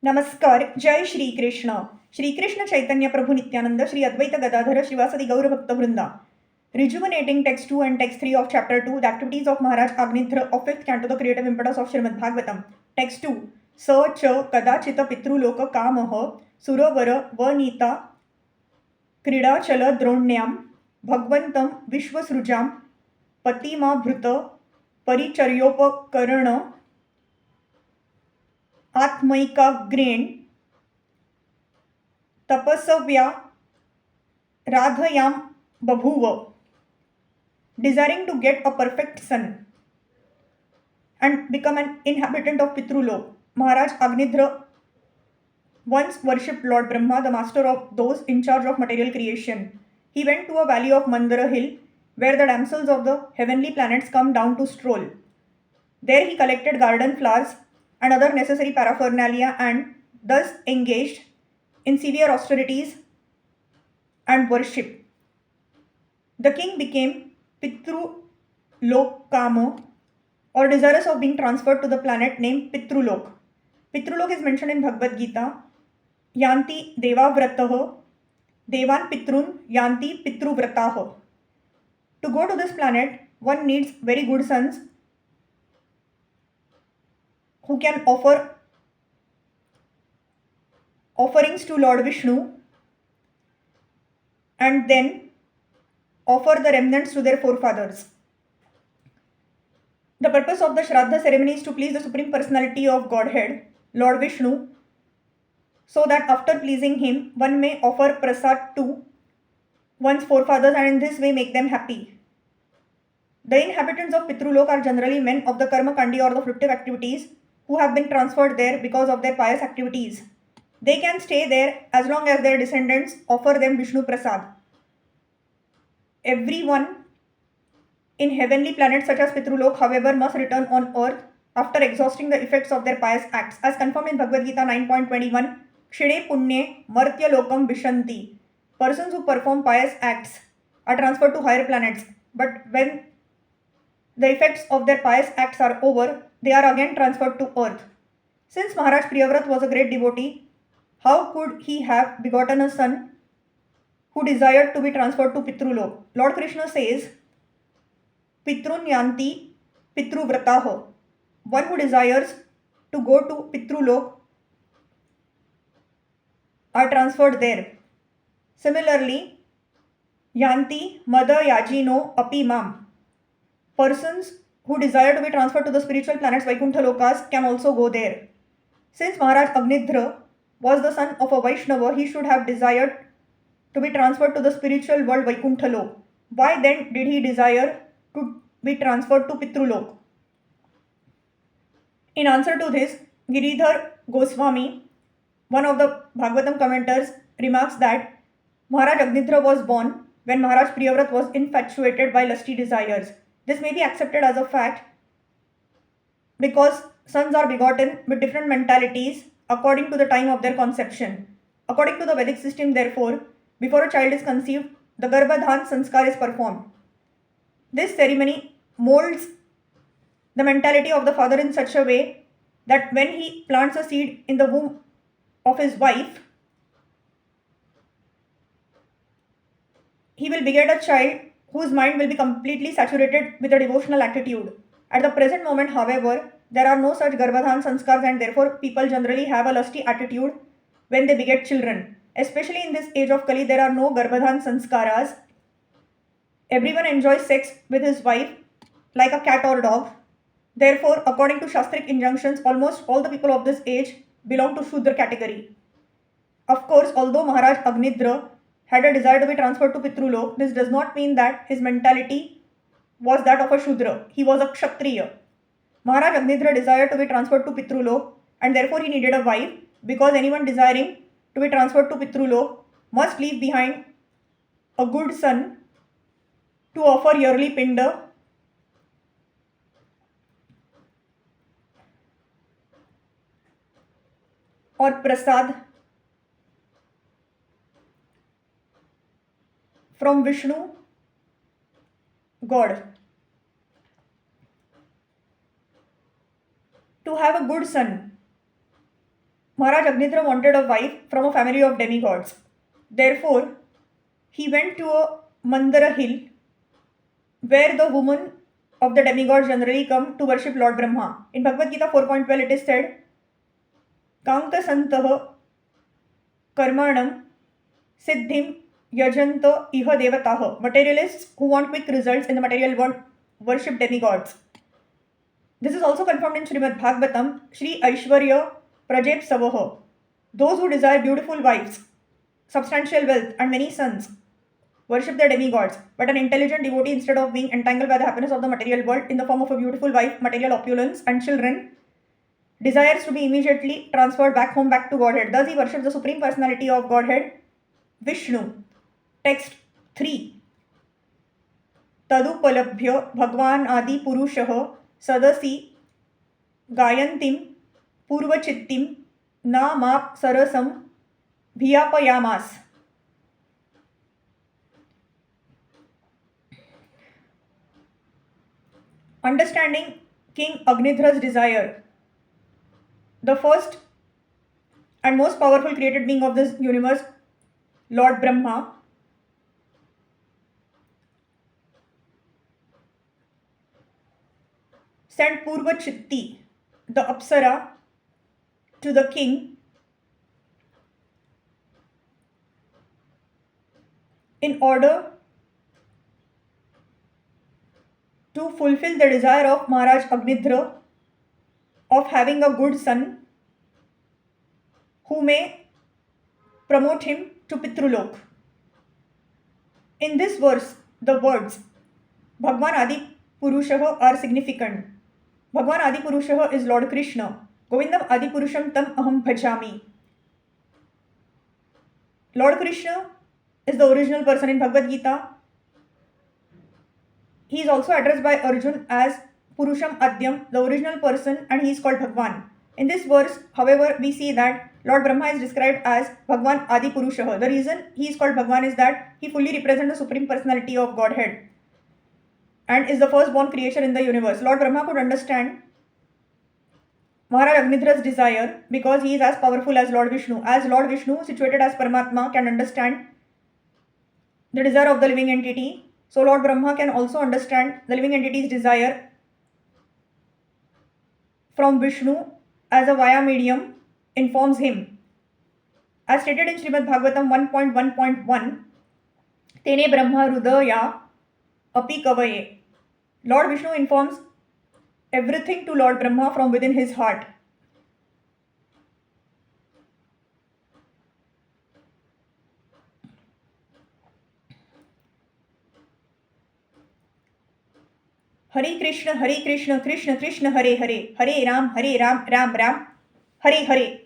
नमस्कार. जय श्री कृष्ण. श्रीकृष्ण चैतन्य प्रभु नित्यानंद, श्री अद्वैत गदाधर, श्रीवासदि गौर भक्तवृंदा. Rejuvenating text 2 and text 3 of chapter 2, the activities of Maharaj Agnidhra of 5th canto, the creative impetus of Srimad Bhagavatam. Text 2. स च कदाचित पितृलोक कामः सुरवर वनीता क्रीडाचल द्रोण्याम भगवंतं विश्वसृजां पतिमाभृत परिचर्योपकरण आत्मैकाग्रेण तपस्व्या राधयाम बभूव, desiring to get a perfect son and become an inhabitant of Pitrulok. Maharaj Agnidhra once worshipped Lord Brahma, the master of those in charge of material creation. He went to a valley of Mandara hill where the damsels of the heavenly planets come down to stroll. There he collected garden flowers and other necessary paraphernalia and thus engaged in severe austerities and worship. The king became Pitrulokamo, or desirous of being transferred to the planet named Pitrulok. Pitrulok is mentioned in Bhagavad Gita. Yanti Devavratah, Devan Pitrun Yanti Pitruvratah. To go to this planet, one needs very good sons who can offer offerings to Lord Vishnu and then offer the remnants to their forefathers. The purpose of the Shraddha ceremony is to please the Supreme Personality of Godhead, Lord Vishnu, so that after pleasing him, one may offer prasad to one's forefathers and in this way make them happy. The inhabitants of Pitrulok are generally men of the karma kandi or the fruitive activities who have been transferred there because of their pious activities. They can stay there as long as their descendants offer them Vishnu Prasad. Everyone in heavenly planets such as Pitrulok, however, must return on earth after exhausting the effects of their pious acts. As confirmed in Bhagavad Gita 9.21, Kshide Punye Martya Lokam Vishanti. Persons who perform pious acts are transferred to higher planets, but when the effects of their pious acts are over, they are again transferred to earth. Since Maharaj Priyavrat was a great devotee, how could he have begotten a son who desired to be transferred to Pitrulok? Lord Krishna says, Pitrun Yanti Pitruvratah. One who desires to go to Pitrulok are transferred there. Similarly, Yanti Mada Yajino Apimam. Persons who desire to be transferred to the spiritual planets Vaikuntha Lokas can also go there. Since Maharaj Agnidhra was the son of a Vaishnava, he should have desired to be transferred to the spiritual world Vaikuntha Lok. Why then did he desire to be transferred to Pitrulok? In answer to this, Giridhar Goswami, one of the Bhagavatam commenters, remarks that Maharaj Agnidhra was born when Maharaj Priyavrat was infatuated by lusty desires. This may be accepted as a fact because sons are begotten with different mentalities according to the time of their conception. According to the Vedic system, therefore, before a child is conceived, the Garbhadhan Sanskar is performed. This ceremony molds the mentality of the father in such a way that when he plants a seed in the womb of his wife, he will beget a child whose mind will be completely saturated with a devotional attitude. At the present moment, however, there are no such Garbhadhan Sanskars and therefore people generally have a lusty attitude when they beget children. Especially in this age of Kali, there are no Garbhadhan Sanskaras. Everyone enjoys sex with his wife like a cat or dog. Therefore, according to Shastric injunctions, almost all the people of this age belong to Shudra category. Of course, although Maharaj Agnidhra had a desire to be transferred to Pitrulok, this does not mean that his mentality was that of a Shudra. He was a Kshatriya. Maharaj Agnidhra desired to be transferred to Pitrulok and therefore he needed a wife, because anyone desiring to be transferred to Pitrulok must leave behind a good son to offer yearly pinda or prasad from Vishnu, God. To have a good son, Maharaj Agnidra wanted a wife from a family of demigods. Therefore, he went to a Mandara hill where the women of the demigods generally come to worship Lord Brahma. In Bhagavad Gita 4.12 it is said, Kankta santah karmanam siddhim yajanta iha devatah. Materialists who want quick results in the material world worship demigods. This is also confirmed in Srimad Bhagavatam, Shri Aishwarya Prajep Savaha. Those who desire beautiful wives, substantial wealth, and many sons worship the demigods, but an intelligent devotee, instead of being entangled by the happiness of the material world in the form of a beautiful wife, material opulence, and children, desires to be immediately transferred back home, back to Godhead. Thus, he worships the Supreme Personality of Godhead, Vishnu. Text 3. Tadupalabhya Bhagwan Adi Purushah Sadasi Gayantim Purvachittim Na Map Sarasam Bhiyapayamas. Understanding King Agnidra's desire, the first and most powerful created being of this universe, Lord Brahma, sent Purvachitti, the Apsara, to the king in order to fulfill the desire of Maharaj Agnidra of having a good son who may promote him to Pitrulok. In this verse, the words Bhagwan Adi Purushah are significant. Bhagwan Adi Purushah is Lord Krishna. Govindam Adi Purusham Tam Aham Bhajami. Lord Krishna is the original person in Bhagavad Gita. He is also addressed by Arjun as Purusham Adyam, the original person, and he is called Bhagwan. In this verse, however, we see that Lord Brahma is described as Bhagwan Adi Purushah. The reason he is called Bhagwan is that he fully represents the Supreme Personality of Godhead and is the firstborn creature in the universe. Lord Brahma could understand Maharaj Agnidra's desire because he is as powerful as Lord Vishnu. As Lord Vishnu, situated as Paramatma, can understand the desire of the living entity, so Lord Brahma can also understand the living entity's desire from Vishnu as a via medium informs him. As stated in Srimad Bhagavatam 1.1.1, Tene Brahma Rudaya Api Kavaye. Lord Vishnu informs everything to Lord Brahma from within his heart. Hare Krishna, Krishna Krishna, Hare Hare, Hare Ram, Ram Ram, Hare Hare.